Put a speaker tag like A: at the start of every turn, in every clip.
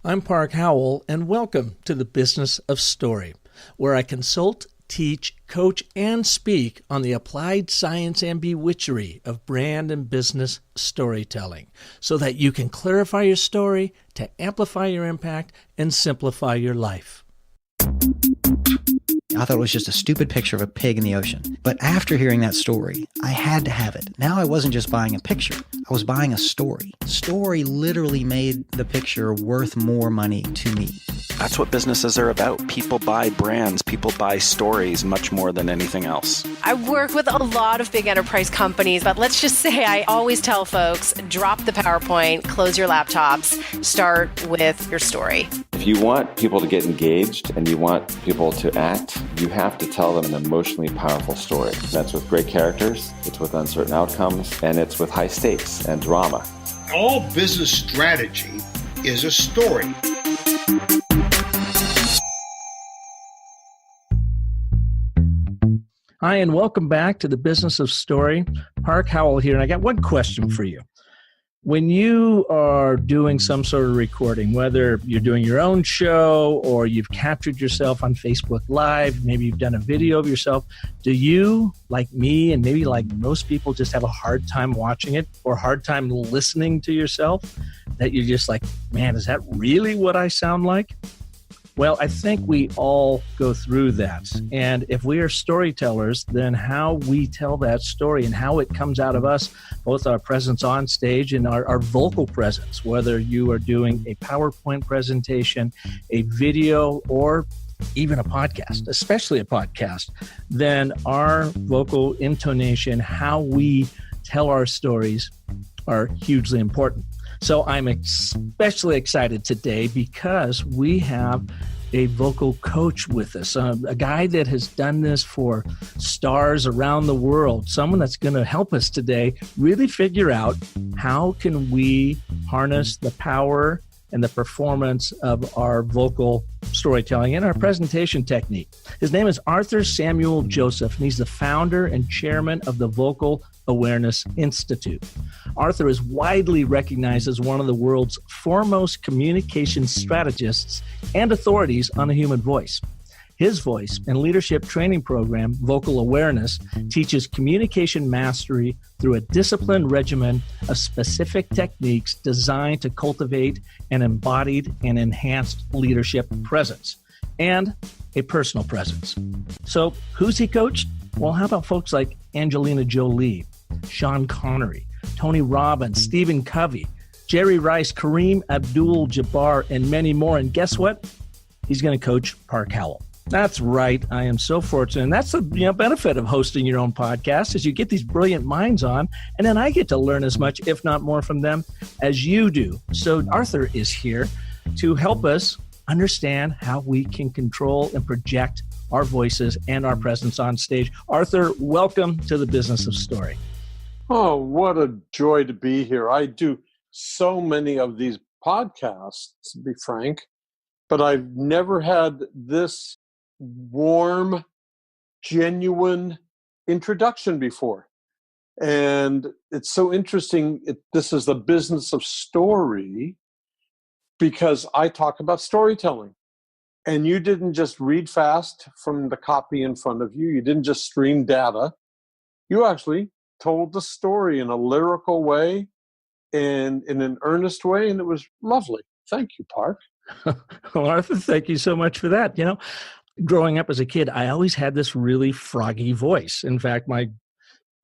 A: I'm Park Howell, and welcome to the Business of Story, where I consult, teach, coach, and speak on the applied science and bewitchery of brand and business storytelling, so that you can clarify your story to amplify your impact and simplify your life.
B: I thought it was just a stupid picture of a pig in the ocean. But after hearing that story, I had to have it. Now I wasn't just buying a picture. I was buying a story. Story literally made the picture worth more money to me.
C: That's what businesses are about. People buy brands. People buy stories much more than anything else.
D: I work with a lot of big enterprise companies, but let's just say I always tell folks, drop the PowerPoint, close your laptops, start with your story.
E: If you want people to get engaged and you want people to act, you have to tell them an emotionally powerful story. That's with great characters, it's with uncertain outcomes, and it's with high stakes and drama.
F: All business strategy is a story.
A: Hi, and welcome back to the Business of Story. Park Howell here, and I got one question for you. When you are doing some sort of recording, whether you're doing your own show or you've captured yourself on Facebook Live, maybe you've done a video of yourself, do you, like me and maybe like most people, just have a hard time watching it or hard time listening to yourself? That you're just like, man, is that really what I sound like? Well, I think we all go through that. And if we are storytellers, then how we tell that story and how it comes out of us, both our presence on stage and our vocal presence, whether you are doing a PowerPoint presentation, a video, or even a podcast, especially a podcast, then our vocal intonation, how we tell our stories, are hugely important. So I'm especially excited today because we have a vocal coach with us, a guy that has done this for stars around the world, someone that's going to help us today really figure out how can we harness the power and the performance of our vocal storytelling and our presentation technique. His name is Arthur Samuel Joseph, and he's the founder and chairman of the Vocal Awareness Institute. Arthur is widely recognized as one of the world's foremost communication strategists and authorities on the human voice. His voice and leadership training program, Vocal Awareness, teaches communication mastery through a disciplined regimen of specific techniques designed to cultivate an embodied and enhanced leadership presence and a personal presence. So who's he coached? Well, how about folks like Angelina Jolie, Sean Connery, Tony Robbins, Stephen Covey, Jerry Rice, Kareem Abdul-Jabbar, and many more. And guess what? He's going to coach Park Howell. That's right. I am so fortunate. And that's the benefit of hosting your own podcast is you get these brilliant minds on, and then I get to learn as much, if not more, from them as you do. So Arthur is here to help us understand how we can control and project our voices and our presence on stage. Arthur, welcome to the Business of Story.
G: Oh, what a joy to be here. I do so many of these podcasts, to be frank, but I've never had this warm, genuine introduction before. And it's so interesting. This is the business of story because I talk about storytelling. And you didn't just read fast from the copy in front of you. You didn't just stream data. You actually told the story in a lyrical way and in an earnest way, and it was lovely. Thank you, Park.
A: Well, Arthur, thank you so much for that. Growing up as a kid, I always had this really froggy voice. In fact, my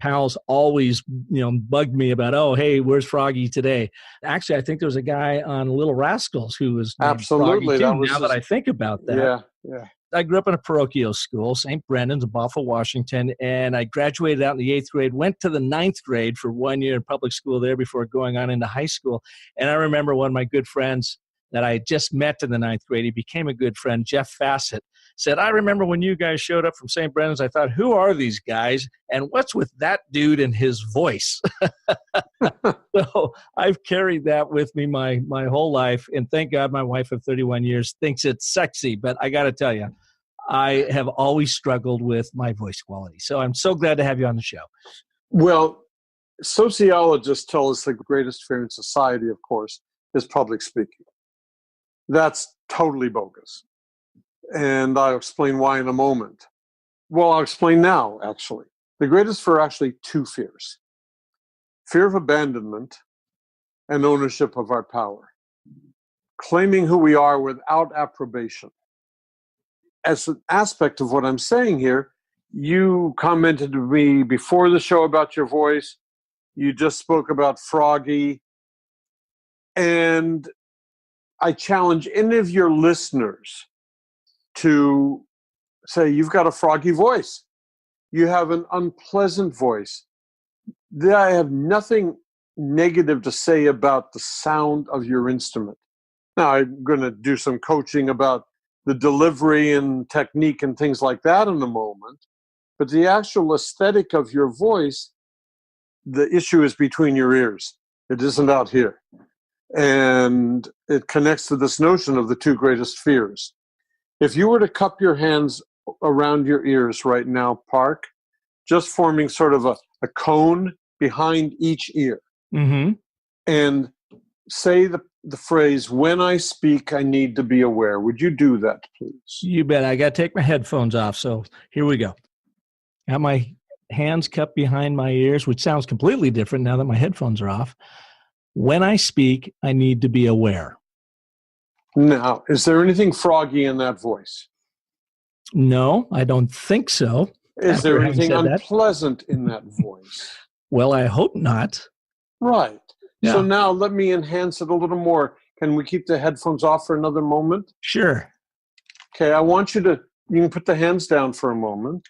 A: pals always, bugged me about, oh, hey, where's Froggy today? Actually, I think there was a guy on Little Rascals who was
G: absolutely
A: Froggy too, that I think about that.
G: Yeah.
A: I grew up in a parochial school, St. Brendan's in Bothell, Washington, and I graduated out in the 8th grade, went to the 9th grade for 1 year in public school there before going on into high school. And I remember one of my good friends that I had just met in the 9th grade, he became a good friend, Jeff Fassett, said, I remember when you guys showed up from St. Brendan's, I thought, who are these guys? And what's with that dude and his voice? So I've carried that with me my whole life. And thank God my wife of 31 years thinks it's sexy. But I got to tell you, I have always struggled with my voice quality. So I'm so glad to have you on the show.
G: Well, sociologists tell us the greatest fear in society, of course, is public speaking. That's totally bogus. And I'll explain why in a moment. Well, I'll explain now, actually. The greatest fear are actually two fears: fear of abandonment and ownership of our power. Claiming who we are without approbation. As an aspect of what I'm saying here, you commented to me before the show about your voice. You just spoke about Froggy. And I challenge any of your listeners to say, you've got a froggy voice. You have an unpleasant voice. I have nothing negative to say about the sound of your instrument. Now, I'm going to do some coaching about the delivery and technique and things like that in a moment. But the actual aesthetic of your voice, the issue is between your ears. It isn't out here. And it connects to this notion of the two greatest fears. If you were to cup your hands around your ears right now, Park, just forming sort of a cone behind each ear, and say the phrase, when I speak, I need to be aware. Would you do that, please?
A: You bet. I got to take my headphones off. So here we go. Got my hands cupped behind my ears, which sounds completely different now that my headphones are off. When I speak, I need to be aware.
G: Now, is there anything froggy in that voice?
A: No, I don't think so.
G: Is there anything
A: said that.
G: unpleasant in that voice?
A: Well, I hope not.
G: Right.
A: Yeah.
G: So now let me enhance it a little more. Can we keep the headphones off for another moment?
A: Sure.
G: Okay, I want you can put the hands down for a moment,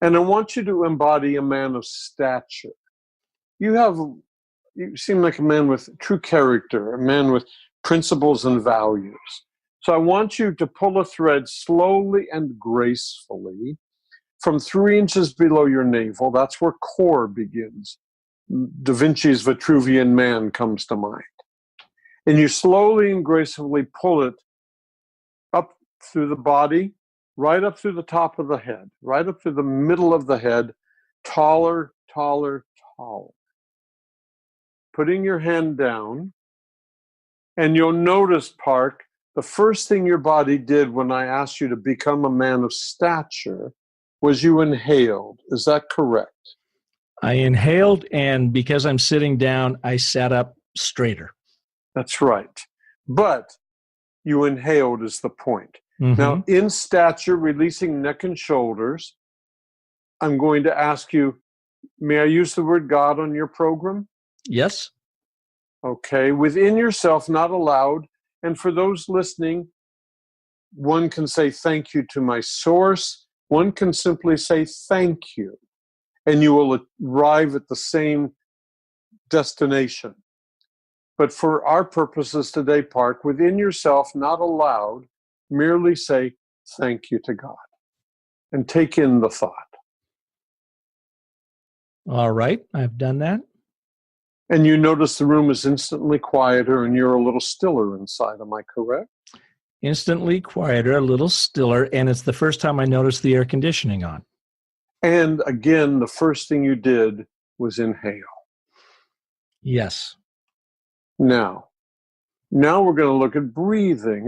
G: and I want you to embody a man of stature. You seem like a man with true character, a man with principles and values. So I want you to pull a thread slowly and gracefully from 3 inches below your navel. That's where core begins. Da Vinci's Vitruvian Man comes to mind. And you slowly and gracefully pull it up through the body, right up through the top of the head, right up through the middle of the head, taller, taller, taller. Putting your hand down, and you'll notice, Park, the first thing your body did when I asked you to become a man of stature was you inhaled. Is that correct?
A: I inhaled, and because I'm sitting down, I sat up straighter.
G: That's right. But you inhaled is the point. Now, in stature, releasing neck and shoulders, I'm going to ask you, may I use the word God on your program?
A: Yes.
G: Okay. Within yourself, not aloud. And for those listening, one can say thank you to my source. One can simply say thank you. And you will arrive at the same destination. But for our purposes today, Park, within yourself, not aloud, merely say thank you to God and take in the thought.
A: All right. I've done that.
G: And you notice the room is instantly quieter and you're a little stiller inside. Am I correct?
A: Instantly quieter, a little stiller, and it's the first time I noticed the air conditioning on.
G: And again, the first thing you did was inhale.
A: Yes.
G: Now we're going to look at breathing.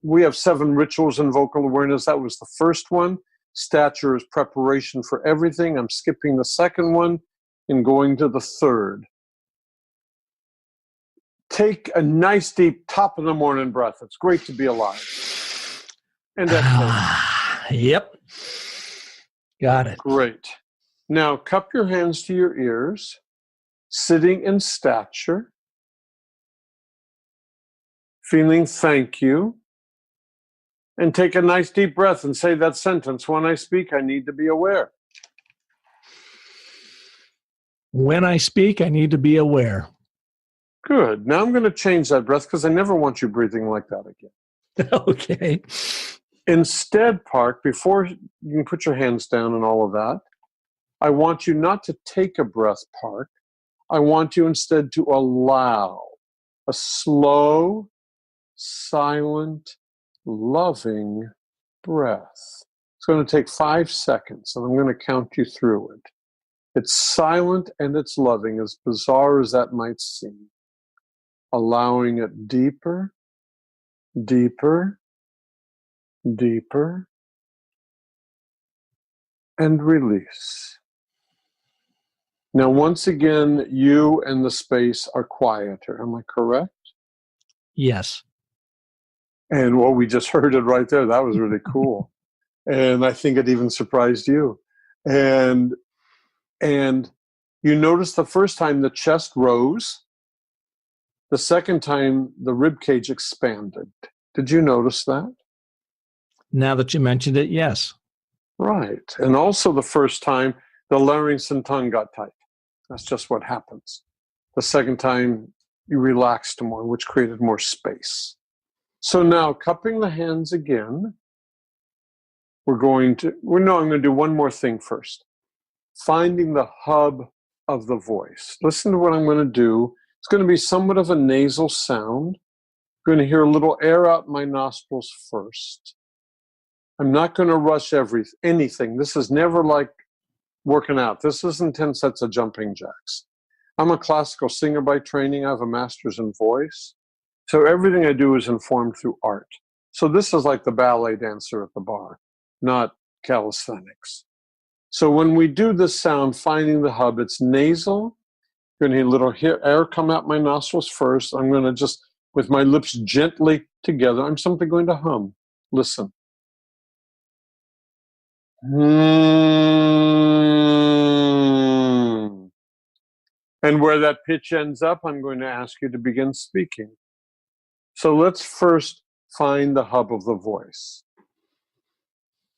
G: We have 7 rituals in vocal awareness. That was the first one. Stature is preparation for everything. I'm skipping the second one and going to the third. Take a nice deep top of the morning breath. It's great to be alive. And exhale.
A: Yep. Got it.
G: Great. Now cup your hands to your ears, sitting in stature, feeling thank you, and take a nice deep breath and say that sentence, when I speak, I need to be aware.
A: When I speak, I need to be aware.
G: Good. Now I'm going to change that breath because I never want you breathing like that again.
A: Okay.
G: Instead, Park, before you can put your hands down and all of that, I want you not to take a breath, Park. I want you instead to allow a slow, silent, loving breath. It's going to take 5 seconds, and I'm going to count you through it. It's silent and it's loving, as bizarre as that might seem. Allowing it deeper, deeper, deeper, and release. Now, once again, you and the space are quieter. Am I correct?
A: Yes.
G: And well, we just heard it right there. That was really cool. And I think it even surprised you. And you notice the first time the chest rose, the second time the rib cage expanded. Did you notice that?
A: Now that you mentioned it, yes.
G: Right. And also the first time the larynx and tongue got tight. That's just what happens. The second time you relaxed more, which created more space. So now cupping the hands again, I'm going to do one more thing first. Finding the hub of the voice. Listen to what I'm going to do. It's going to be somewhat of a nasal sound. I'm going to hear a little air out my nostrils first. I'm not going to rush anything. This is never like working out. This isn't 10 sets of jumping jacks. I'm a classical singer by training. I have a master's in voice. So everything I do is informed through art. So this is like the ballet dancer at the bar, not calisthenics. So when we do this sound, finding the hub, it's nasal. You're going to hear a little air come out my nostrils first. I'm going to just, with my lips gently together, I'm simply going to hum. Listen. And where that pitch ends up, I'm going to ask you to begin speaking. So let's first find the hub of the voice.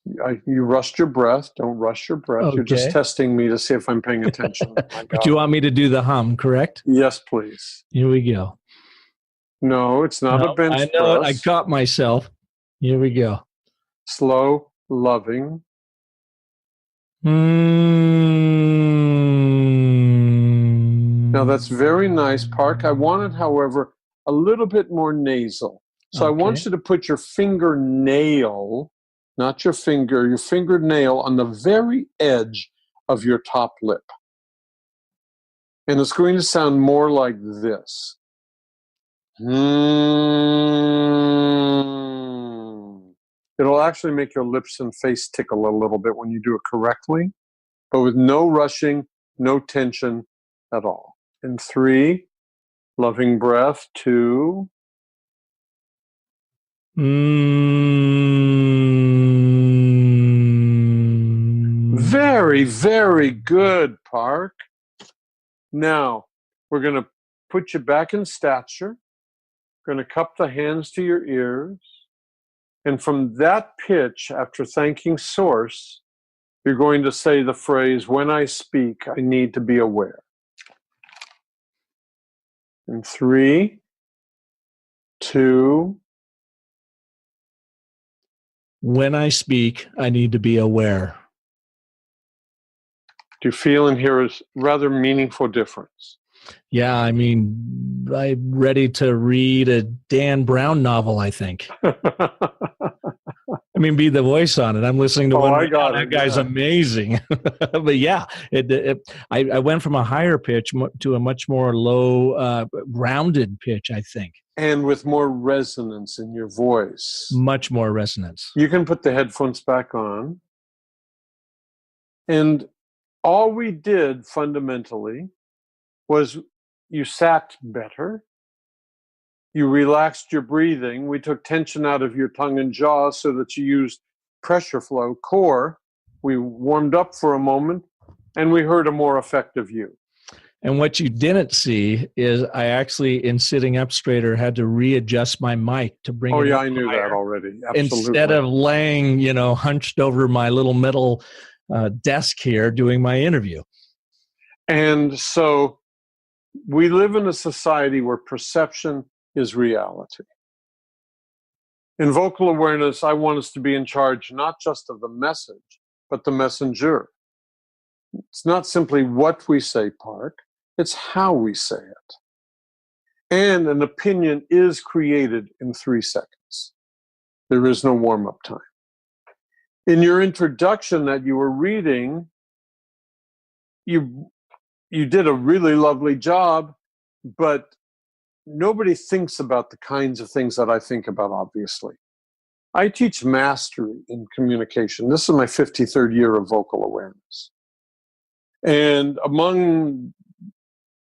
G: You rushed your breath. Don't rush your breath.
A: Okay.
G: You're just testing me to see if I'm paying attention.
A: But you want me to do the hum, correct?
G: Yes, please.
A: Here we go.
G: No, it's not a bench
A: I know
G: press.
A: it. I caught myself. Here we go.
G: Slow, loving. Now that's very nice, Park. I want it, however, a little bit more nasal. So I want you to put your fingernail, not your finger, your fingernail on the very edge of your top lip. And it's going to sound more like this. It'll actually make your lips and face tickle a little bit when you do it correctly, but with no rushing, no tension at all. In 3, loving breath. 2. Very, very good, Park. Now, we're going to put you back in stature. We're going to cup the hands to your ears. And from that pitch, after thanking Source, you're going to say the phrase, when I speak, I need to be aware. In 3, 2.
A: When I speak, I need to be aware.
G: Do you feel and hear a rather meaningful difference?
A: Yeah, I mean, I'm ready to read a Dan Brown novel, I think. I mean, be the voice on it. I'm listening to one. That guy's amazing. But yeah, I went from a higher pitch to a much more low, grounded pitch, I think.
G: And with more resonance in your voice.
A: Much more resonance.
G: You can put the headphones back on. And all we did fundamentally was you sat better. You relaxed your breathing. We took tension out of your tongue and jaw so that you used pressure flow, core. We warmed up for a moment, and we heard a more effective you.
A: And what you didn't see is I actually, in sitting up straighter, had to readjust my mic to bring it up.
G: Oh, yeah, I knew that already. Absolutely.
A: Instead of laying, hunched over my little metal desk here doing my interview.
G: And so we live in a society where perception is reality. In vocal awareness, I want us to be in charge not just of the message, but the messenger. It's not simply what we say, Park, it's how we say it. And an opinion is created in 3 seconds. There is no warm-up time. In your introduction that you were reading, you did a really lovely job, but nobody thinks about the kinds of things that I think about, obviously. I teach mastery in communication. This is my 53rd year of vocal awareness. And among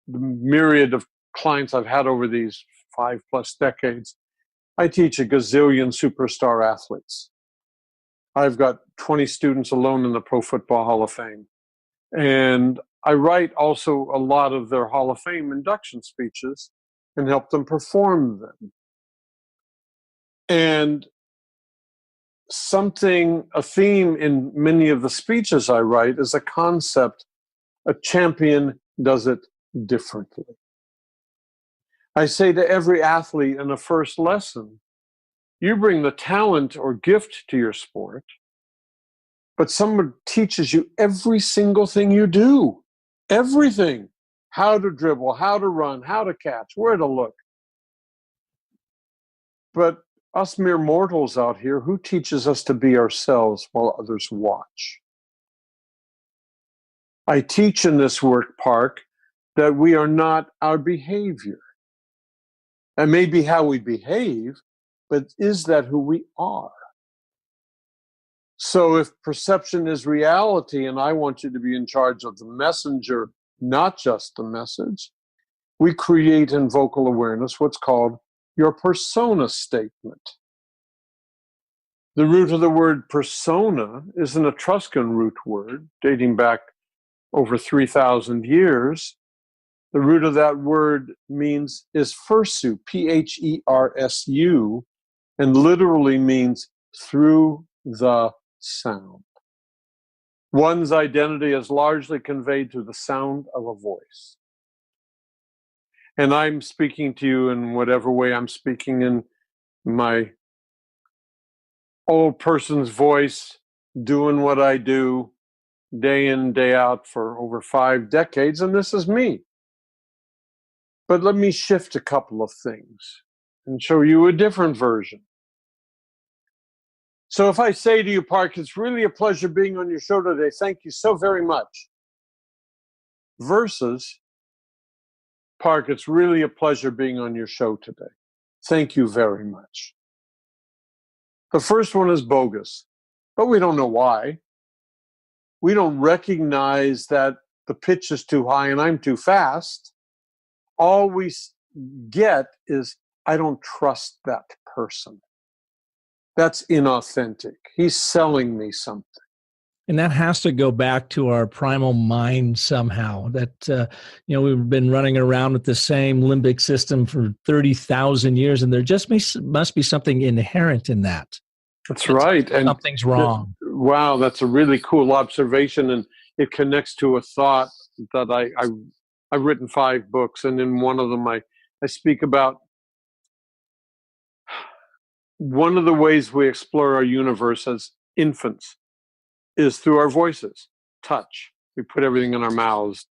G: the myriad of clients I've had over these 5+ decades, I teach a gazillion superstar athletes. I've got 20 students alone in the Pro Football Hall of Fame. And I write also a lot of their Hall of Fame induction speeches and help them perform them. And a theme in many of the speeches I write is a concept: a champion does it differently. I say to every athlete in the first lesson, you bring the talent or gift to your sport, but someone teaches you every single thing you do. Everything. How to dribble, how to run, how to catch, where to look. But us mere mortals out here, who teaches us to be ourselves while others watch? I teach in this work, Park, that we are not our behavior. That may be how we behave, but is that who we are? So if perception is reality, and I want you to be in charge of the messenger, not just the message, we create in vocal awareness what's called your persona statement. The root of the word persona is an Etruscan root word dating back over 3,000 years. The root of that word is phersu, Phersu, and literally means through the sound. One's identity is largely conveyed through the sound of a voice. And I'm speaking to you in whatever way I'm speaking, in my old person's voice, doing what I do day in, day out for over 5 decades, and this is me. But let me shift a couple of things and show you a different version. So if I say to you, Park, it's really a pleasure being on your show today, thank you so very much, versus, Park, it's really a pleasure being on your show today, thank you very much. The first one is bogus, but we don't know why. We don't recognize that the pitch is too high and I'm too fast. All we get is, I don't trust that person. That's inauthentic. He's selling me something.
A: And that has to go back to our primal mind somehow. That, we've been running around with the same limbic system for 30,000 years, and there just must be something inherent in that.
G: That's right. And
A: something's wrong.
G: Wow, that's a really cool observation, and it connects to a thought that I've written 5 books, and in one of them I speak about one of the ways we explore our universe as infants is through our voices, touch. We put everything in our mouths, ...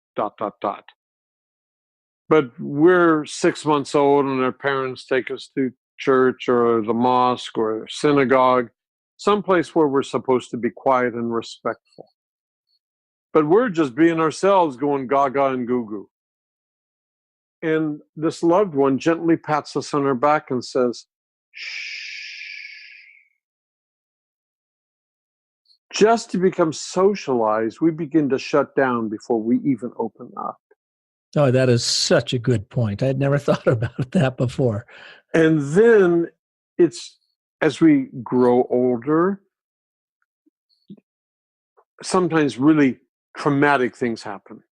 G: But we're 6 months old and our parents take us to church or the mosque or synagogue, someplace where we're supposed to be quiet and respectful. But we're just being ourselves, going gaga and goo-goo. And this loved one gently pats us on our back and says, shh. Just to become socialized, we begin to shut down before we even open up.
A: Oh, that is such a good point. I had never thought about that before.
G: And then it's, as we grow older, sometimes really traumatic things happen.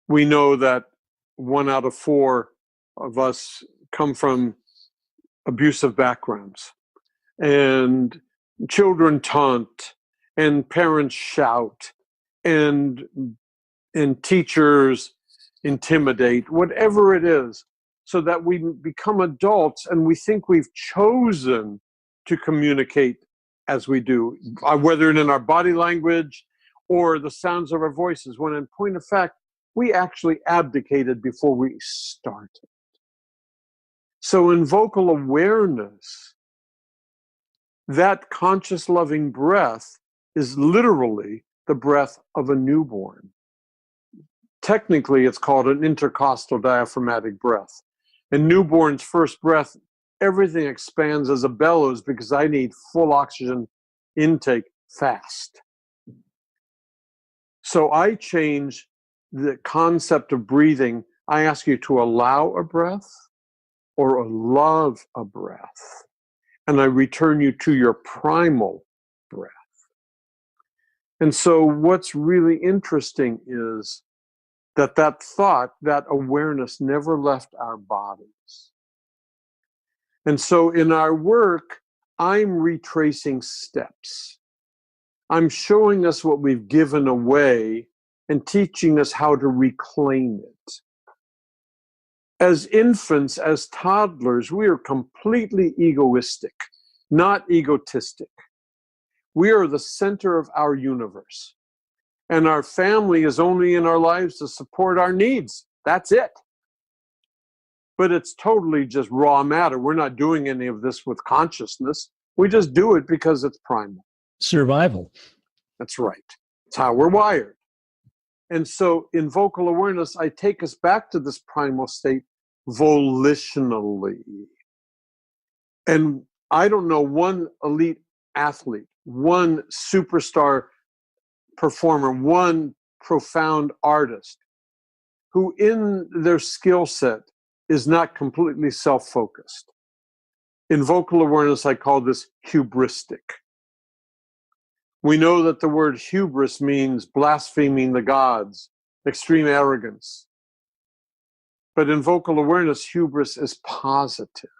G: We know that 1 out of 4 of us come from abusive backgrounds, and children taunt, and parents shout, and teachers intimidate, whatever it is, so that we become adults and we think we've chosen to communicate as we do, whether in our body language or the sounds of our voices, when in point of fact, we actually abdicated before we started. So in vocal awareness, that conscious loving breath is literally the breath of a newborn. Technically, it's called an intercostal diaphragmatic breath. And newborn's first breath, everything expands as a bellows because I need full oxygen intake fast. So I change the concept of breathing. I ask you to allow a breath or love a breath. And I return you to your primal breath. And so what's really interesting is that thought, that awareness never left our bodies. And so in our work, I'm retracing steps. I'm showing us what we've given away and teaching us how to reclaim it. As infants, as toddlers, we are completely egoistic, not egotistic. We are the center of our universe. And our family is only in our lives to support our needs. That's it. But it's totally just raw matter. We're not doing any of this with consciousness. We just do it because it's primal.
A: Survival.
G: That's right. It's how we're wired. And so in vocal awareness, I take us back to this primal state volitionally. And I don't know one elite athlete, one superstar performer, one profound artist who in their skill set is not completely self-focused. In vocal awareness, I call this hubristic. We know that the word hubris means blaspheming the gods, extreme arrogance. But in vocal awareness, hubris is positive,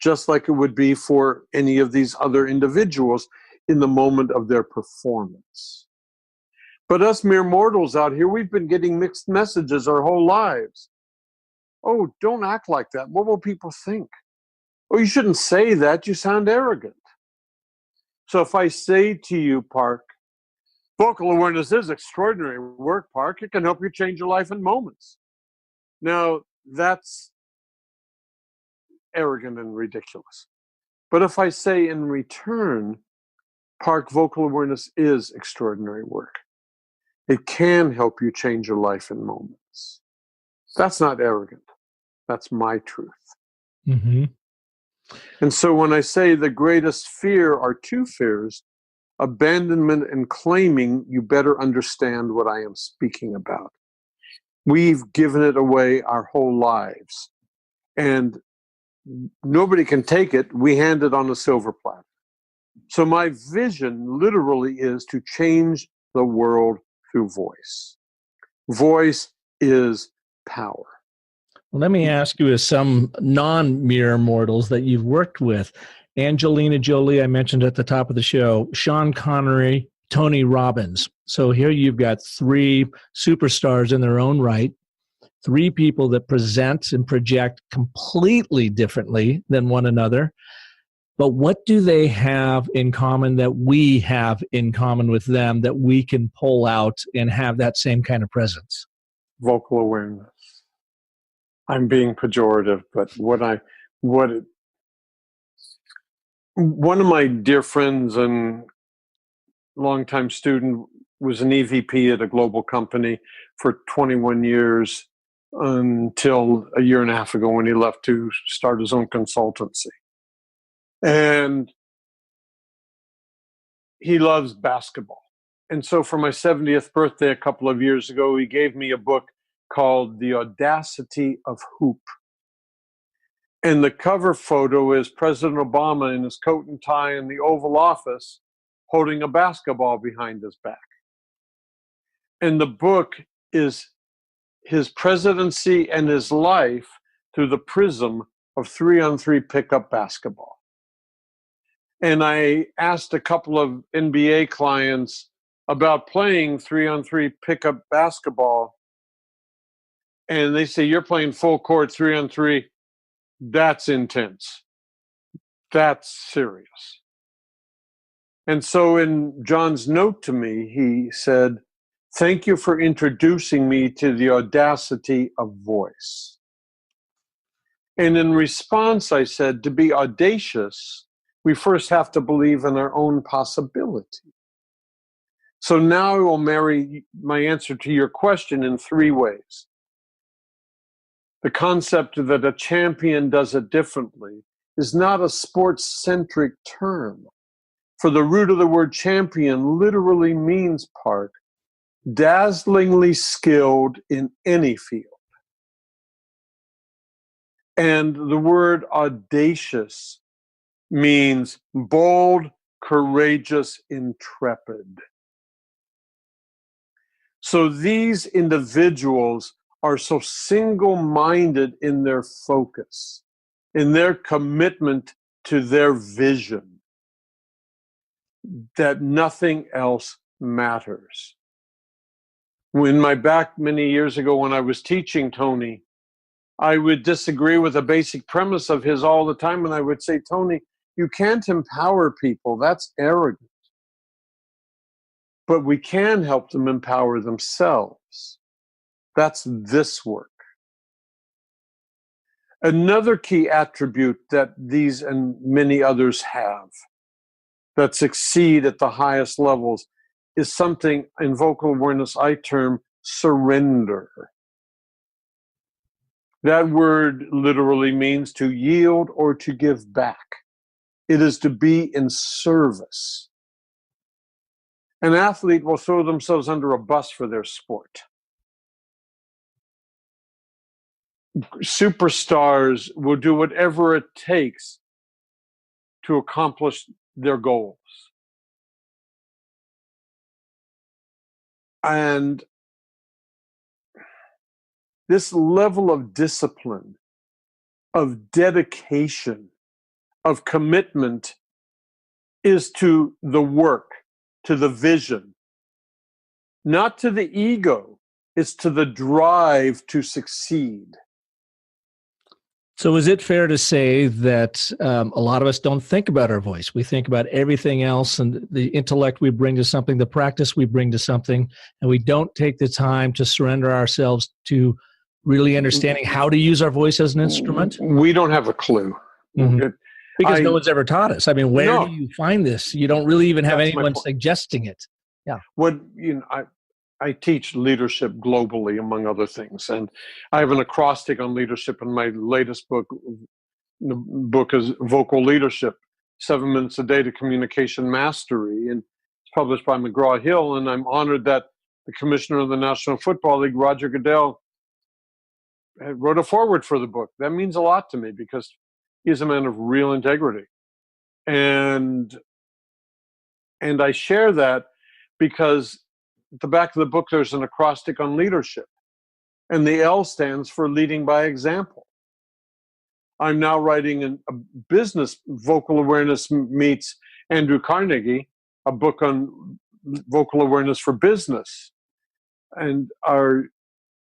G: just like it would be for any of these other individuals in the moment of their performance. But us mere mortals out here, we've been getting mixed messages our whole lives. Oh, don't act like that. What will people think? Oh, you shouldn't say that. You sound arrogant. So if I say to you, Park, vocal awareness is extraordinary work, Park. It can help you change your life in moments. Now, that's arrogant and ridiculous. But if I say in return, Park, vocal awareness is extraordinary work. It can help you change your life in moments. That's not arrogant. That's my truth.
A: Mm-hmm.
G: And so when I say the greatest fear are two fears, abandonment and claiming, you better understand what I am speaking about. We've given it away our whole lives. And nobody can take it. We hand it on a silver platter. So my vision literally is to change the world through voice. Voice is power.
A: Well, let me ask you, as some non-mere mortals that you've worked with, Angelina Jolie, I mentioned at the top of the show, Sean Connery, Tony Robbins. So here you've got three superstars in their own right, three people that present and project completely differently than one another. But what do they have in common that we have in common with them that we can pull out and have that same kind of presence?
G: Vocal awareness. I'm being pejorative, but one of my dear friends and longtime student was an EVP at a global company for 21 years until a year and a half ago when he left to start his own consultancy. And he loves basketball. And so for my 70th birthday a couple of years ago, he gave me a book called The Audacity of Hoop. And the cover photo is President Obama in his coat and tie in the Oval Office holding a basketball behind his back. And the book is his presidency and his life through the prism of 3-on-3 pickup basketball. And I asked a couple of NBA clients about playing 3-on-3 pickup basketball. And they say, you're playing full court 3-on-3. That's intense. That's serious. And so in John's note to me, he said, thank you for introducing me to the audacity of voice. And in response, I said, to be audacious, we first have to believe in our own possibility. So now I will marry my answer to your question in three ways. the concept that a champion does it differently is not a sports-centric term. For the root of the word champion literally means, Park, dazzlingly skilled in any field. And the word audacious means bold, courageous, intrepid. So these individuals are so single-minded in their focus, in their commitment to their vision, that nothing else matters. In my back many years ago when I was teaching Tony, I would disagree with a basic premise of his all the time, and I would say, Tony, you can't empower people. That's arrogant. But we can help them empower themselves. That's this work. Another key attribute that these and many others have that succeed at the highest levels is something in vocal awareness I term surrender. That word literally means to yield or to give back. It is to be in service. An athlete will throw themselves under a bus for their sport. Superstars will do whatever it takes to accomplish their goals. And this level of discipline, of dedication, of commitment is to the work, to the vision, not to the ego. It's to the drive to succeed.
A: So is it fair to say that a lot of us don't think about our voice? We think about everything else and the intellect we bring to something, the practice we bring to something, and we don't take the time to surrender ourselves to really understanding how to use our voice as an instrument?
G: We don't have a clue.
A: Mm-hmm. Because no one's ever taught us. I mean, where do you find this? You don't really even have anyone suggesting it. Yeah.
G: I teach leadership globally, among other things. And I have an acrostic on leadership in my latest book. The book is Vocal Leadership, 7 Minutes a Day to Communication Mastery. And it's published by McGraw-Hill. And I'm honored that the commissioner of the National Football League, Roger Goodell, wrote a foreword for the book. That means a lot to me because he's a man of real integrity. And I share that because at the back of the book, there's an acrostic on leadership. And the L stands for leading by example. I'm now writing a business vocal awareness meets Andrew Carnegie, a book on vocal awareness for business. And our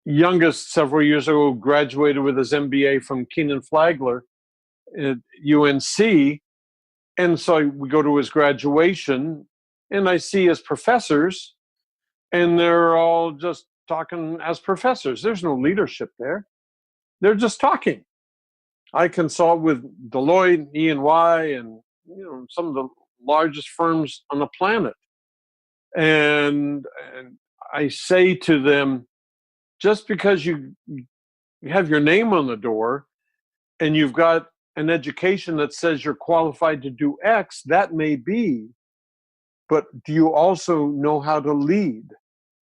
G: youngest several years ago graduated with his MBA from Keenan Flagler at UNC. And so we go to his graduation and I see his professors and they're all just talking as professors. There's no leadership there. They're just talking. I consult with Deloitte, E&Y, and some of the largest firms on the planet. And I say to them, just because you have your name on the door and you've got an education that says you're qualified to do X, that may be, but do you also know how to lead?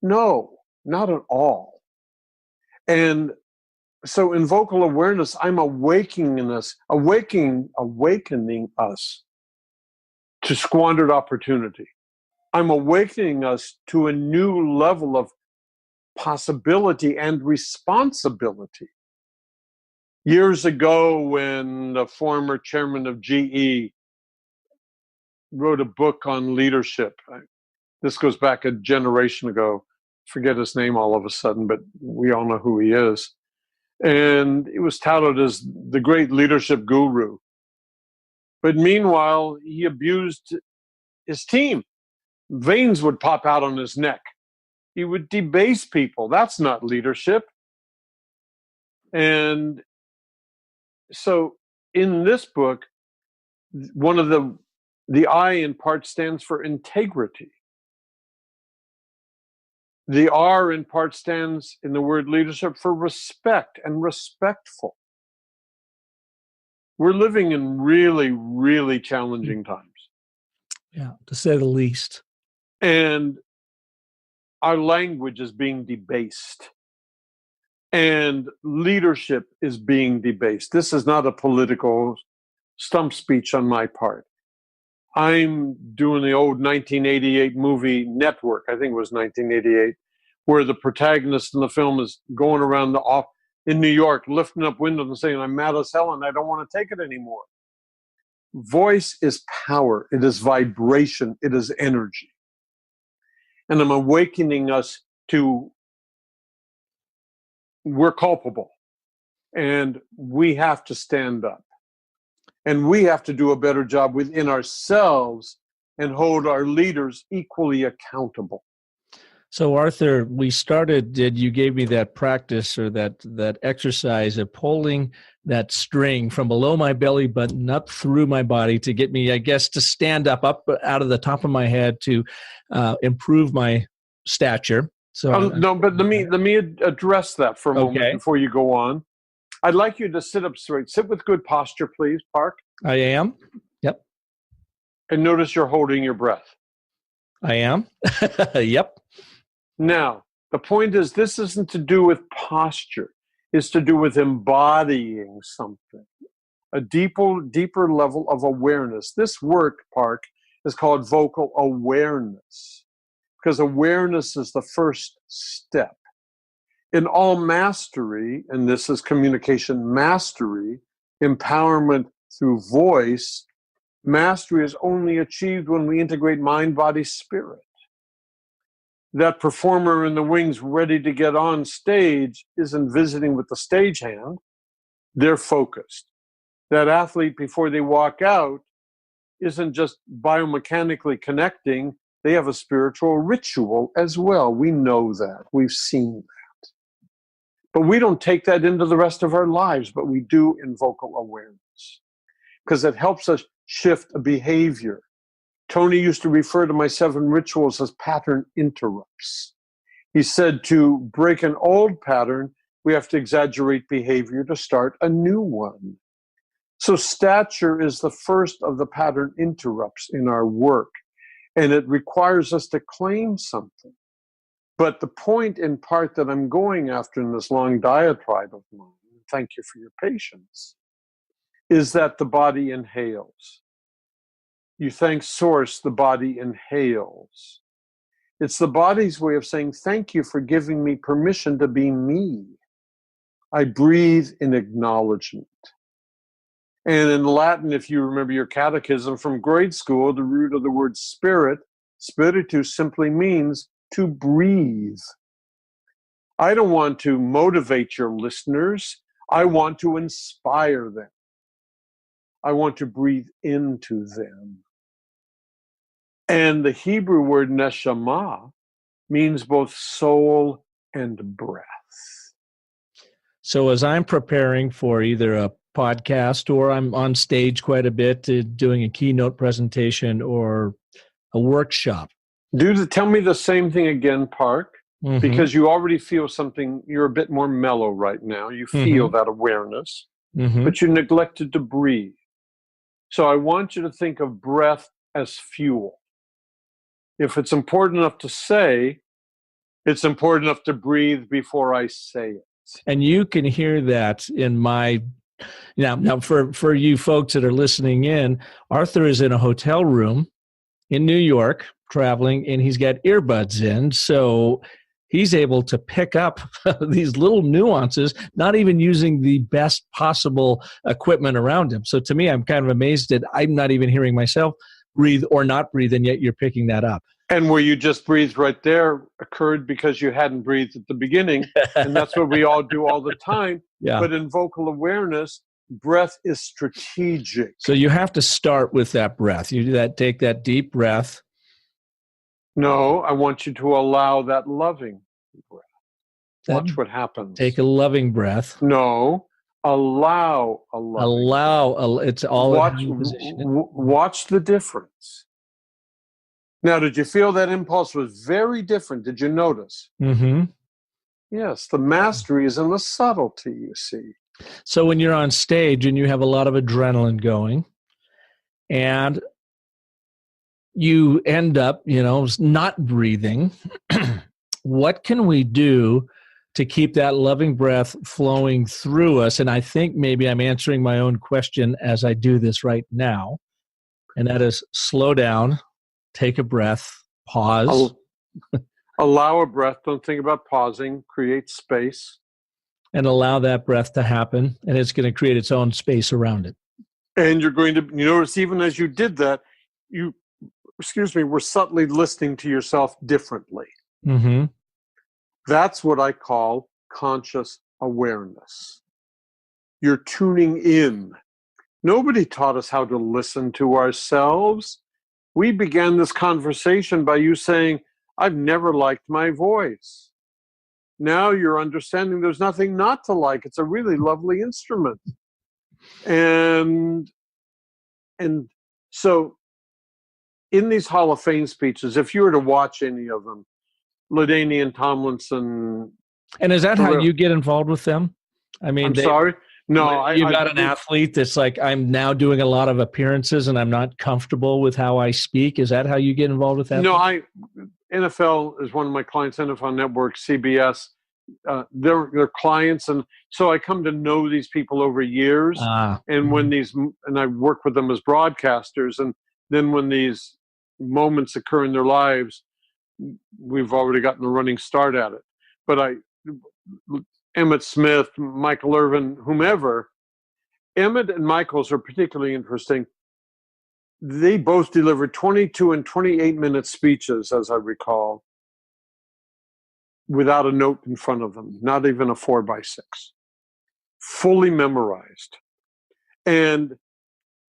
G: No, not at all. And so in vocal awareness, I'm awakening us to squandered opportunity. I'm awakening us to a new level of possibility and responsibility. Years ago, when the former chairman of GE wrote a book on leadership, this goes back a generation ago, forget his name all of a sudden, but we all know who he is. And it was touted as the great leadership guru. But meanwhile, he abused his team. Veins would pop out on his neck. He would debase people. That's not leadership. And so in this book, one of the I in part stands for integrity. The R in part stands in the word leadership for respect and respectful. We're living in really, really challenging times.
A: Yeah, to say the least.
G: And our language is being debased. And leadership is being debased. This is not a political stump speech on my part. I'm doing the old 1988 movie Network, I think it was 1988, where the protagonist in the film is going around in New York, lifting up windows and saying, I'm mad as hell and I don't want to take it anymore. Voice is power. It is vibration. It is energy. And I'm awakening us to we're culpable and we have to stand up. And we have to do a better job within ourselves and hold our leaders equally accountable.
A: So, Arthur, you gave me that practice or that exercise of pulling that string from below my belly button up through my body to get me, I guess, to stand up out of the top of my head to improve my stature. So
G: no, but let me address that for a moment before you go on. I'd like you to sit up straight. Sit with good posture, please, Park.
A: I am. Yep.
G: And notice you're holding your breath.
A: I am. Yep.
G: Now, the point is this isn't to do with posture. It's to do with embodying something, a deeper level of awareness. This work, Park, is called vocal awareness because awareness is the first step. In all mastery, and this is communication mastery, empowerment through voice, mastery is only achieved when we integrate mind, body, spirit. That performer in the wings ready to get on stage isn't visiting with the stagehand. They're focused. That athlete, before they walk out, isn't just biomechanically connecting. They have a spiritual ritual as well. We know that. We've seen that. But we don't take that into the rest of our lives, but we do in vocal awareness because it helps us shift a behavior. Tony used to refer to my 7 rituals as pattern interrupts. He said to break an old pattern, we have to exaggerate behavior to start a new one. So stature is the first of the pattern interrupts in our work, and it requires us to claim something. But the point in part that I'm going after in this long diatribe of mine, thank you for your patience, is that the body inhales. You thank Source, the body inhales. It's the body's way of saying, thank you for giving me permission to be me. I breathe in acknowledgement. And in Latin, if you remember your catechism from grade school, the root of the word spirit, spiritus, simply means to breathe. I don't want to motivate your listeners. I want to inspire them. I want to breathe into them. And the Hebrew word neshama means both soul and breath.
A: So as I'm preparing for either a podcast or I'm on stage quite a bit doing a keynote presentation or a workshop.
G: Tell me the same thing again, Park, because you already feel something. You're a bit more mellow right now. You feel that awareness, but you neglected to breathe. So I want you to think of breath as fuel. If it's important enough to say, it's important enough to breathe before I say it.
A: And you can hear that in my... Now for you folks that are listening in, Arthur is in a hotel room in New York, traveling, and he's got earbuds in, so he's able to pick up these little nuances, not even using the best possible equipment around him. So to me, I'm kind of amazed that I'm not even hearing myself breathe or not breathe, and yet you're picking that up.
G: And where you just breathed right there occurred because you hadn't breathed at the beginning, and that's what we all do all the time.
A: Yeah.
G: But in vocal awareness, breath is strategic.
A: So you have to start with that breath. You do that, take that deep breath.
G: No, I want you to allow that loving breath. Watch what happens.
A: Take a loving breath.
G: No, allow a loving breath.
A: It's all
G: watch the difference. Now, did you feel that impulse was very different? Did you notice?
A: Mm-hmm.
G: Yes, the mastery is in the subtlety, you see.
A: So when you're on stage and you have a lot of adrenaline going and you end up, not breathing, what can we do to keep that loving breath flowing through us? And I think maybe I'm answering my own question as I do this right now. And that is slow down, take a breath, pause.
G: Allow a breath. Don't think about pausing. Create space.
A: And allow that breath to happen. And it's going to create its own space around it.
G: And you're going to notice even as you did that, you were subtly listening to yourself differently.
A: Mm-hmm.
G: That's what I call conscious awareness. You're tuning in. Nobody taught us how to listen to ourselves. We began this conversation by you saying, I've never liked my voice. Now you're understanding there's nothing not to like. It's a really lovely instrument. And so in these Hall of Fame speeches, if you were to watch any of them, LaDainian and Tomlinson.
A: And is that how you get involved with them? I mean,
G: I'm sorry? No.
A: You got an athlete that's like, I'm now doing a lot of appearances and I'm not comfortable with how I speak. Is that how you get involved with that?
G: No, NFL is one of my clients, NFL Network, CBS. They're clients. And so I come to know these people over years. And I work with them as broadcasters. And then when these moments occur in their lives, we've already gotten a running start at it. But Emmett Smith, Michael Irvin, whomever, Emmett and Michael's are particularly interesting. They both delivered 22 and 28-minute speeches, as I recall, without a note in front of them, not even a 4x6, fully memorized. And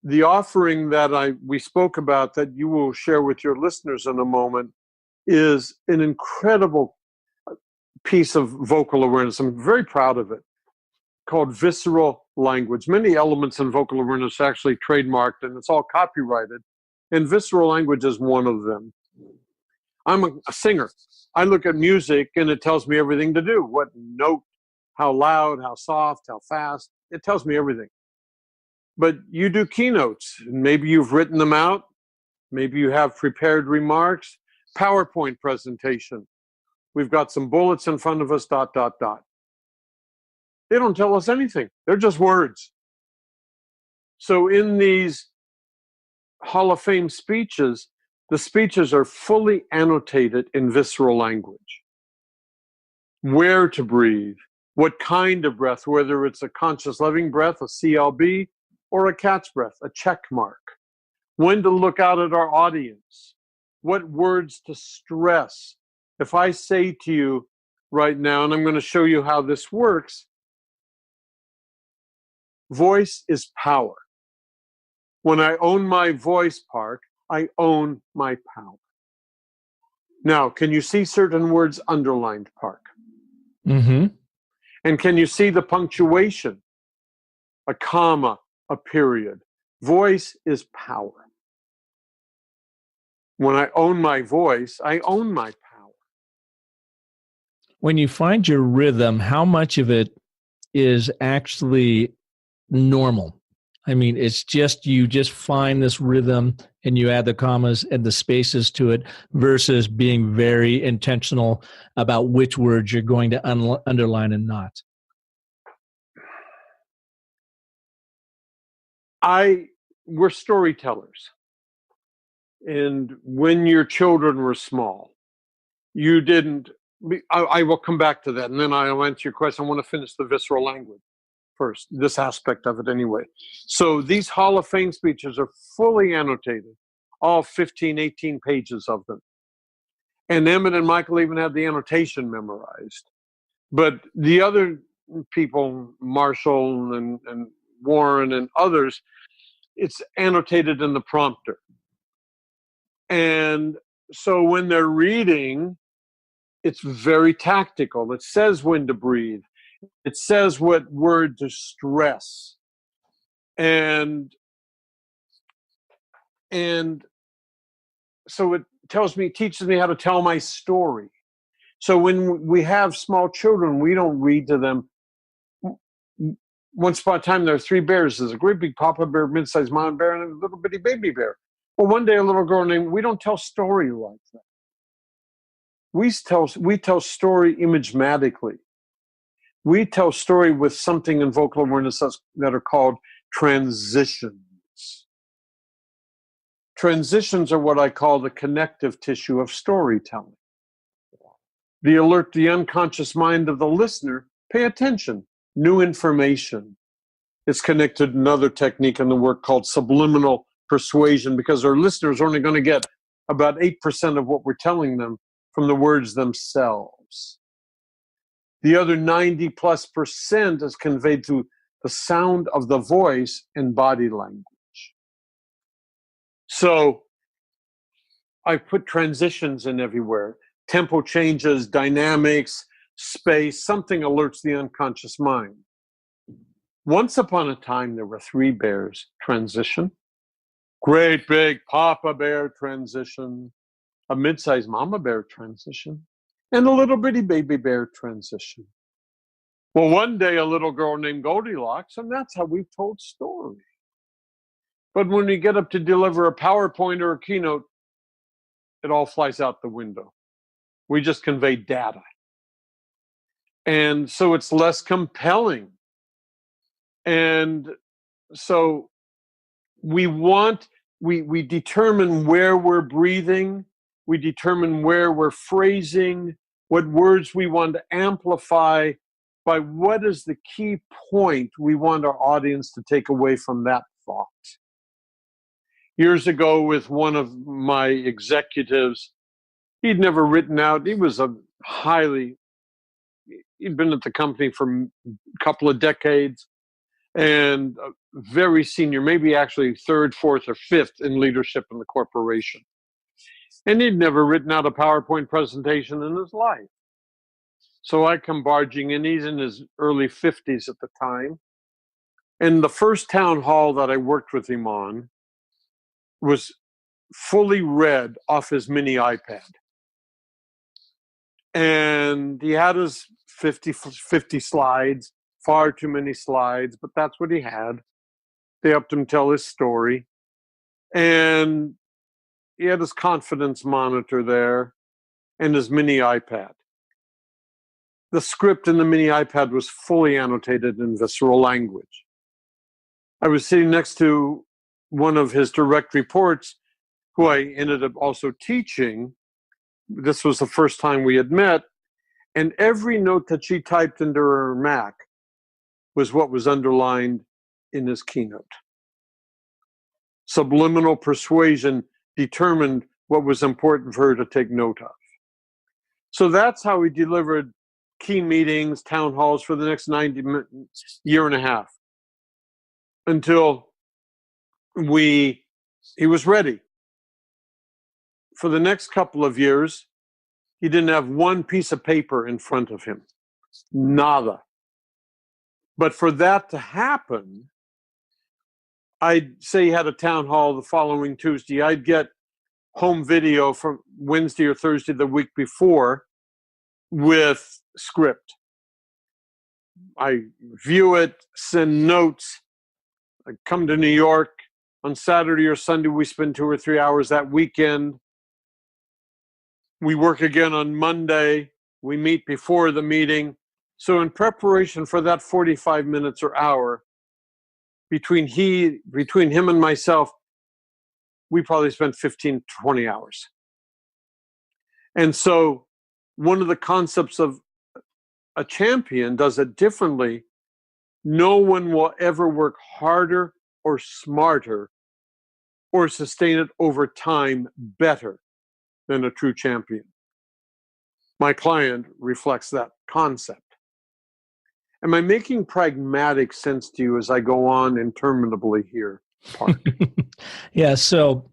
G: the offering that we spoke about that you will share with your listeners in a moment is an incredible piece of vocal awareness. I'm very proud of it, called Visceral Language. Many elements in vocal awareness are actually trademarked, and it's all copyrighted. And Visceral Language is one of them. I'm a singer. I look at music, and it tells me everything to do. What note, how loud, how soft, how fast. It tells me everything. But you do keynotes. Maybe you've written them out. Maybe you have prepared remarks. PowerPoint presentation. We've got some bullets in front of us, ... They don't tell us anything. They're just words. So in these Hall of Fame speeches, the speeches are fully annotated in visceral language. Where to breathe, what kind of breath, whether it's a conscious loving breath, a CLB, or a cat's breath, a check mark. When to look out at our audience, what words to stress. If I say to you right now, and I'm going to show you how this works, voice is power. When I own my voice, Park, I own my power. Now, can you see certain words underlined, Park?
A: Mm-hmm.
G: And can you see the punctuation? A comma, a period. Voice is power. When I own my voice, I own my power.
A: When you find your rhythm, how much of it is actually normal? I mean, it's just, you just find this rhythm and you add the commas and the spaces to it versus being very intentional about which words you're going to underline and not.
G: We're storytellers. And when your children were small, you didn't, I will come back to that, and then I'll answer your question. I want to finish the visceral language first, this aspect of it anyway. So these Hall of Fame speeches are fully annotated, all 15, 18 pages of them. And Emmett and Michael even had the annotation memorized. But the other people, Marshall and Warren and others, it's annotated in the prompter. And so when they're reading, it's very tactical. It says when to breathe. It says what word to stress. And so teaches me how to tell my story. So when we have small children, we don't read to them. Once upon a time, there are 3 bears. There's a great big papa bear, mid-sized mama bear, and a little bitty baby bear. Well, one day a little girl we don't tell story like that. We tell story imagematically. We tell story with something in vocal awareness that are called transitions. Transitions are what I call the connective tissue of storytelling. They alert the unconscious mind of the listener, pay attention, new information. It's connected to another technique in the work called subliminal persuasion, because our listeners are only going to get about 8% of what we're telling them from the words themselves. The other 90+% is conveyed through the sound of the voice and body language. So I put transitions in everywhere. Tempo changes, dynamics, space, something alerts the unconscious mind. Once upon a time, there were 3 bears. Transition. Great big papa bear transition. A mid-sized mama bear transition. And a little bitty baby bear transition. Well, one day a little girl named Goldilocks, and that's how we've told stories. But when we get up to deliver a PowerPoint or a keynote, it all flies out the window. We just convey data. And so it's less compelling. And so we determine where we're breathing, we determine where we're phrasing, what words we want to amplify, by what is the key point we want our audience to take away from that thought. Years ago, with one of my executives, he'd never written out, he'd been at the company for a couple of decades, and very senior, maybe actually 3rd, 4th, or 5th in leadership in the corporation. And he'd never written out a PowerPoint presentation in his life. So I come barging in, he's in his early 50s at the time. And the first town hall that I worked with him on was fully read off his mini iPad. And he had his 50 slides, far too many slides, but that's what he had. They helped him tell his story. And he had his confidence monitor there and his mini iPad. The script in the mini iPad was fully annotated in Visceral Language. I was sitting next to one of his direct reports, who I ended up also teaching. This was the first time we had met. And every note that she typed into her Mac was what was underlined in his keynote. Subliminal persuasion determined what was important for her to take note of. So that's how we delivered key meetings, town halls for the next year and a half, until he was ready. For the next couple of years, he didn't have one piece of paper in front of him. Nada. But for that to happen, I'd say he had a town hall the following Tuesday. I'd get home video from Wednesday or Thursday the week before with script. I view it, send notes. I come to New York. On Saturday or Sunday, we spend 2 or 3 hours that weekend. We work again on Monday. We meet before the meeting. So in preparation for that 45 minutes or hour, between him and myself, we probably spent 15, 20 hours. And so one of the concepts of a champion does it differently. No one will ever work harder or smarter or sustain it over time better than a true champion. My client reflects that concept. Am I making pragmatic sense to you as I go on interminably here, Park?
A: Yeah, so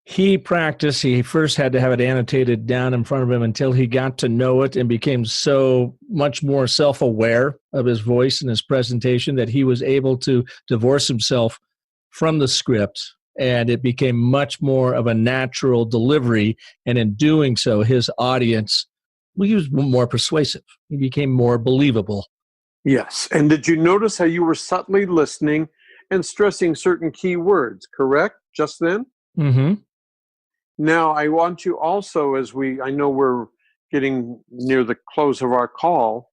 A: he practiced. He first had to have it annotated down in front of him until he got to know it and became so much more self-aware of his voice and his presentation that he was able to divorce himself from the script and it became much more of a natural delivery. And in doing so, his audience, he was more persuasive. He became more believable.
G: Yes. And did you notice how you were subtly listening and stressing certain key words, correct, just then?
A: Mm-hmm.
G: Now, I want you also, I know we're getting near the close of our call,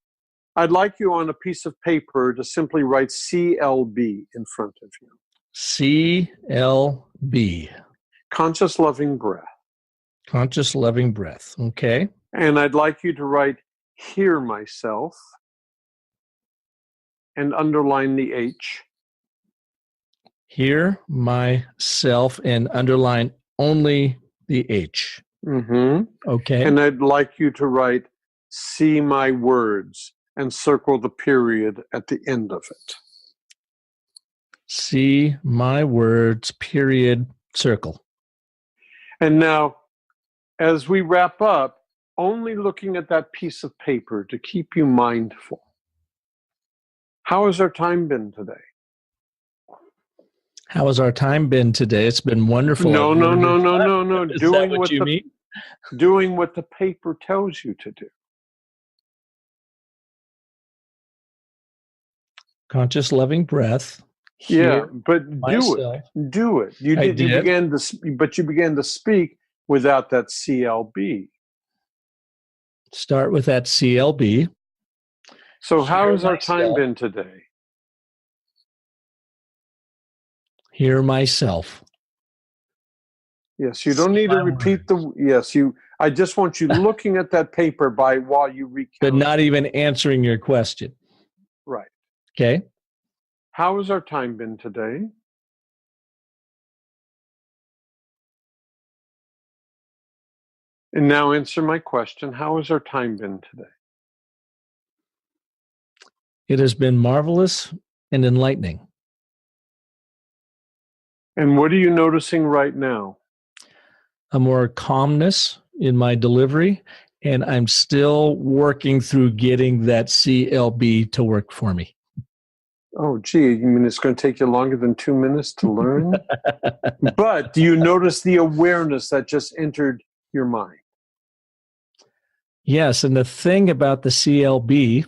G: I'd like you on a piece of paper to simply write CLB in front of you.
A: CLB.
G: Conscious loving breath.
A: Conscious loving breath. Okay.
G: And I'd like you to write hear myself and underline the H.
A: Hear myself and underline only the H.
G: Mm-hmm.
A: Okay.
G: And I'd like you to write see my words and circle the period at the end of it.
A: See my words, period, circle.
G: And now, as we wrap up, only looking at that piece of paper to keep you mindful. How has our time been today?
A: How has our time been today? It's been wonderful.
G: No.
A: Is
G: Doing
A: that what you mean?
G: Doing what the paper tells you to do.
A: Conscious loving breath.
G: Yeah, but
A: myself.
G: do it. You began to speak without that CLB.
A: Start with that CLB.
G: So how has our time been today?
A: Hear myself.
G: Yes, you don't need to repeat I just want you looking at that paper while you recount.
A: But not even answering your question.
G: Right.
A: Okay.
G: How has our time been today? And now answer my question. How has our time been today?
A: It has been marvelous and enlightening.
G: And what are you noticing right now?
A: A more calmness in my delivery, and I'm still working through getting that CLB to work for me.
G: Oh, gee, you mean it's going to take you longer than 2 minutes to learn? But do you notice the awareness that just entered your mind?
A: Yes, and the thing about the CLB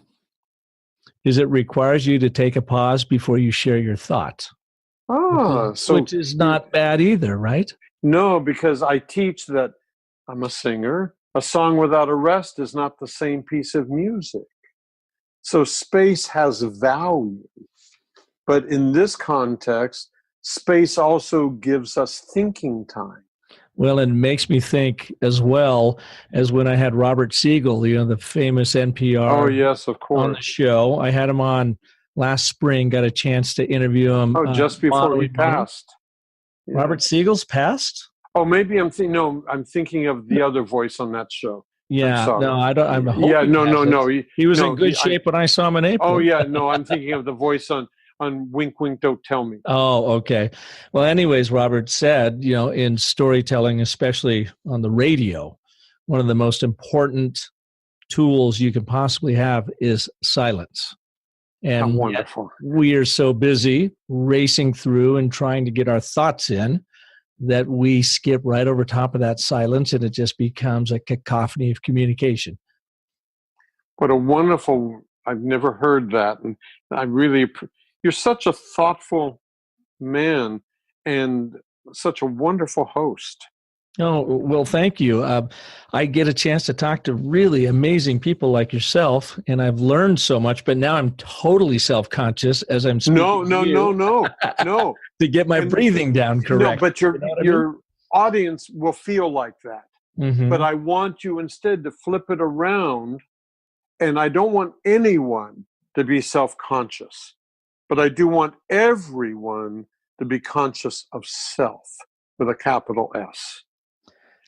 A: is it requires you to take a pause before you share your thoughts. Which is not bad either, right?
G: No, because I teach that I'm a singer. A song without a rest is not the same piece of music. So space has value. But in this context, space also gives us thinking time.
A: Well, it makes me think as well as when I had Robert Siegel, the famous NPR
G: oh, yes, of course.
A: on the show. I had him on last spring, got a chance to interview him.
G: Oh, just before he passed.
A: Yeah. Robert Siegel's passed?
G: Oh, maybe I'm thinking of the other voice on that show.
A: Yeah, no, I don't. I'm hoping
G: no.
A: He was in good shape when I saw him in April.
G: Oh, yeah, no, I'm thinking of the voice on Wink, Wink, Don't Tell Me.
A: Oh, okay. Well, anyways, Robert said, in storytelling, especially on the radio, one of the most important tools you can possibly have is silence. And
G: wonderful.
A: We are so busy racing through and trying to get our thoughts in that we skip right over top of that silence, and it just becomes a cacophony of communication.
G: What a wonderful, I've never heard that. And I really, you're such a thoughtful man and such a wonderful host.
A: Oh, well, thank you. I get a chance to talk to really amazing people like yourself, and I've learned so much, but now I'm totally self-conscious as I'm speaking
G: No.
A: to get my breathing down correct.
G: No, but your audience will feel like that.
A: Mm-hmm.
G: But I want you instead to flip it around, and I don't want anyone to be self-conscious, but I do want everyone to be conscious of self with a capital S.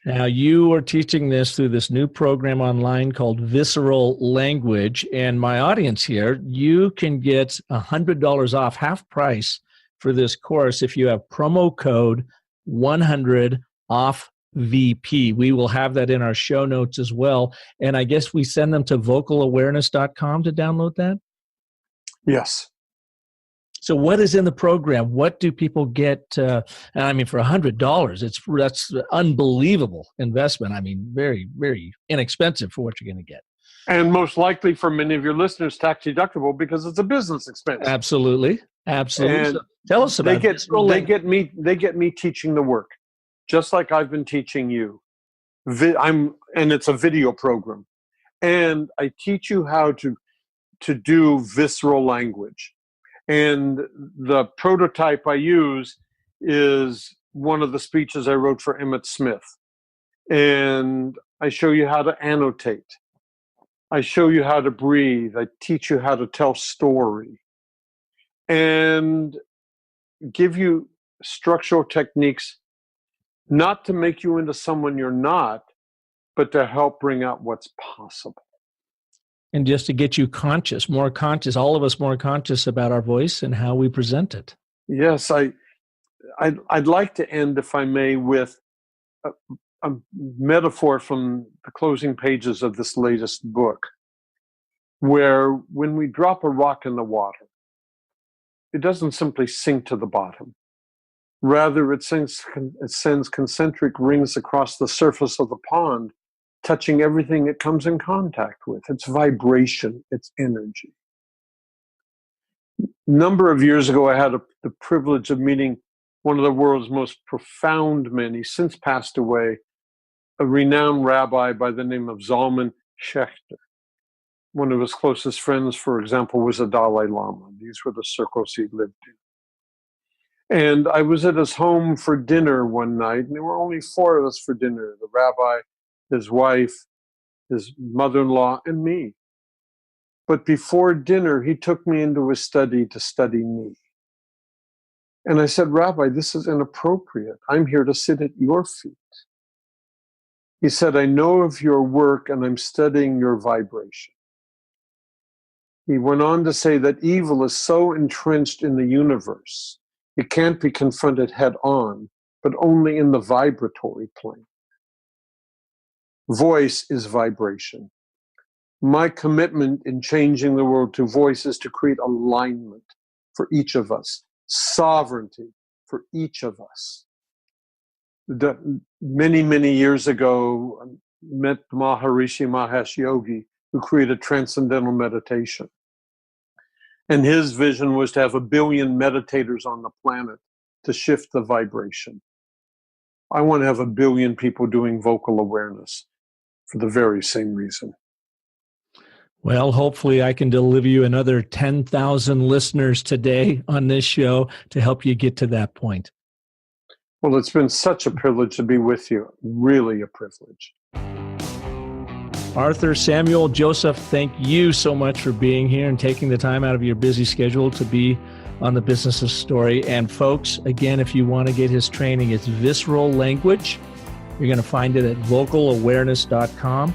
A: Now, you are teaching this through this new program online called Visceral Language. And my audience here, you can get $100 off, half price for this course if you have promo code 100 off VP. We will have that in our show notes as well. And I guess we send them to vocalawareness.com to download that?
G: Yes.
A: So what is in the program? What do people get? And I mean, for $100, that's unbelievable investment. I mean, very, very inexpensive for what you're going to get.
G: And most likely for many of your listeners, tax deductible because it's a business expense.
A: Absolutely. Absolutely.
G: And
A: so tell us about it.
G: They get me teaching the work, just like I've been teaching you. And it's a video program. And I teach you how to do visceral language. And the prototype I use is one of the speeches I wrote for Emmett Smith. And I show you how to annotate. I show you how to breathe. I teach you how to tell story. And give you structural techniques, not to make you into someone you're not, but to help bring out what's possible.
A: And just to get you more conscious, all of us more conscious about our voice and how we present it.
G: Yes, I'd like to end, if I may, with a metaphor from the closing pages of this latest book, where when we drop a rock in the water, it doesn't simply sink to the bottom. Rather, it sends concentric rings across the surface of the pond, touching everything it comes in contact with. It's vibration, it's energy. A number of years ago, I had the privilege of meeting one of the world's most profound men. He's since passed away, a renowned rabbi by the name of Zalman Schachter. One of his closest friends, for example, was the Dalai Lama. These were the circles he lived in. And I was at his home for dinner one night, and there were only 4 of us for dinner: the rabbi, his wife, his mother-in-law, and me. But before dinner, he took me into his study to study me. And I said, "Rabbi, this is inappropriate. I'm here to sit at your feet." He said, "I know of your work, and I'm studying your vibration." He went on to say that evil is so entrenched in the universe, it can't be confronted head on, but only in the vibratory plane. Voice is vibration. My commitment in changing the world to voice is to create alignment for each of us, sovereignty for each of us. Many, many years ago, I met Maharishi Mahesh Yogi, who created transcendental meditation. And his vision was to have 1 billion meditators on the planet to shift the vibration. I want to have 1 billion people doing vocal awareness for the very same reason.
A: Well, hopefully I can deliver you another 10,000 listeners today on this show to help you get to that point.
G: Well, it's been such a privilege to be with you. Really a privilege.
A: Arthur Samuel Joseph, thank you so much for being here and taking the time out of your busy schedule to be on the Business of Story. And folks, again, if you want to get his training, it's Visceral Language. You're going to find it at vocalawareness.com.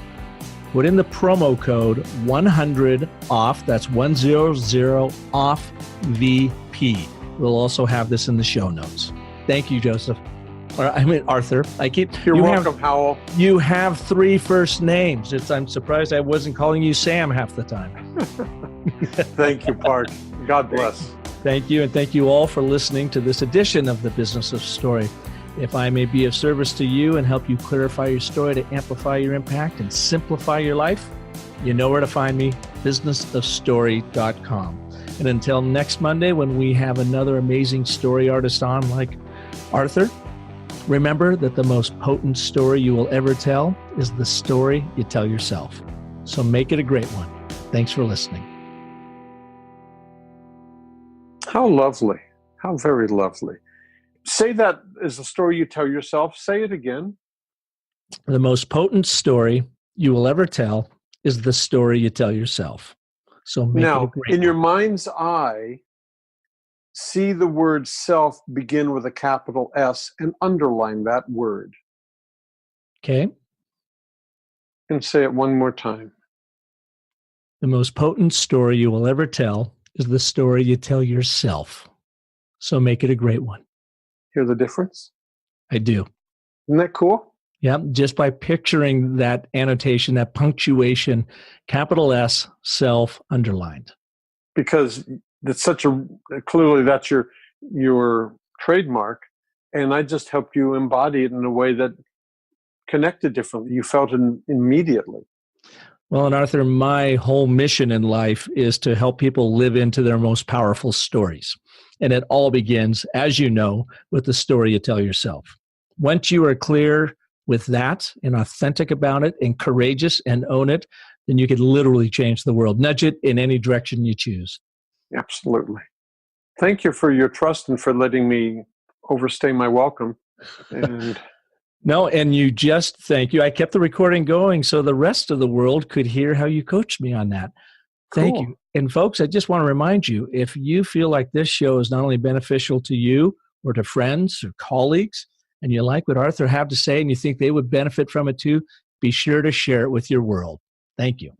A: Put in the promo code 100 OFF. That's 100 OFF VP. We'll also have this in the show notes. Thank you, Joseph. Arthur.
G: You're welcome, Howell.
A: You have 3 first names. I'm surprised I wasn't calling you Sam half the time.
G: Thank you, Park. God bless.
A: Thank you, and thank you all for listening to this edition of the Business of Story. If I may be of service to you and help you clarify your story to amplify your impact and simplify your life, you know where to find me, businessofstory.com. And until next Monday, when we have another amazing story artist on like Arthur, remember that the most potent story you will ever tell is the story you tell yourself. So make it a great one. Thanks for listening.
G: How lovely. How very lovely. Say that is the story you tell yourself. Say it again.
A: The most potent story you will ever tell is the story you tell yourself. So make it a
G: now,
A: great
G: in your
A: one.
G: mind's eye, see the word self begin with a capital S and underline that word.
A: Okay.
G: And say it one more time.
A: The most potent story you will ever tell is the story you tell yourself. So make it a great one.
G: Hear the difference?
A: I do.
G: Isn't that cool?
A: Yeah, just by picturing that annotation, that punctuation, capital S, self, underlined.
G: Because that's such a, clearly that's your trademark. And I just helped you embody it in a way that connected differently. You felt it immediately.
A: Well, and Arthur, my whole mission in life is to help people live into their most powerful stories. And it all begins, as you know, with the story you tell yourself. Once you are clear with that and authentic about it and courageous and own it, then you can literally change the world. Nudge it in any direction you choose.
G: Absolutely. Thank you for your trust and for letting me overstay my welcome. And
A: no, and you just, thank you. I kept the recording going so the rest of the world could hear how you coached me on that. Thank
G: cool.
A: you. And folks, I just want to remind you, if you feel like this show is not only beneficial to you or to friends or colleagues, and you like what Arthur had to say and you think they would benefit from it too, be sure to share it with your world. Thank you.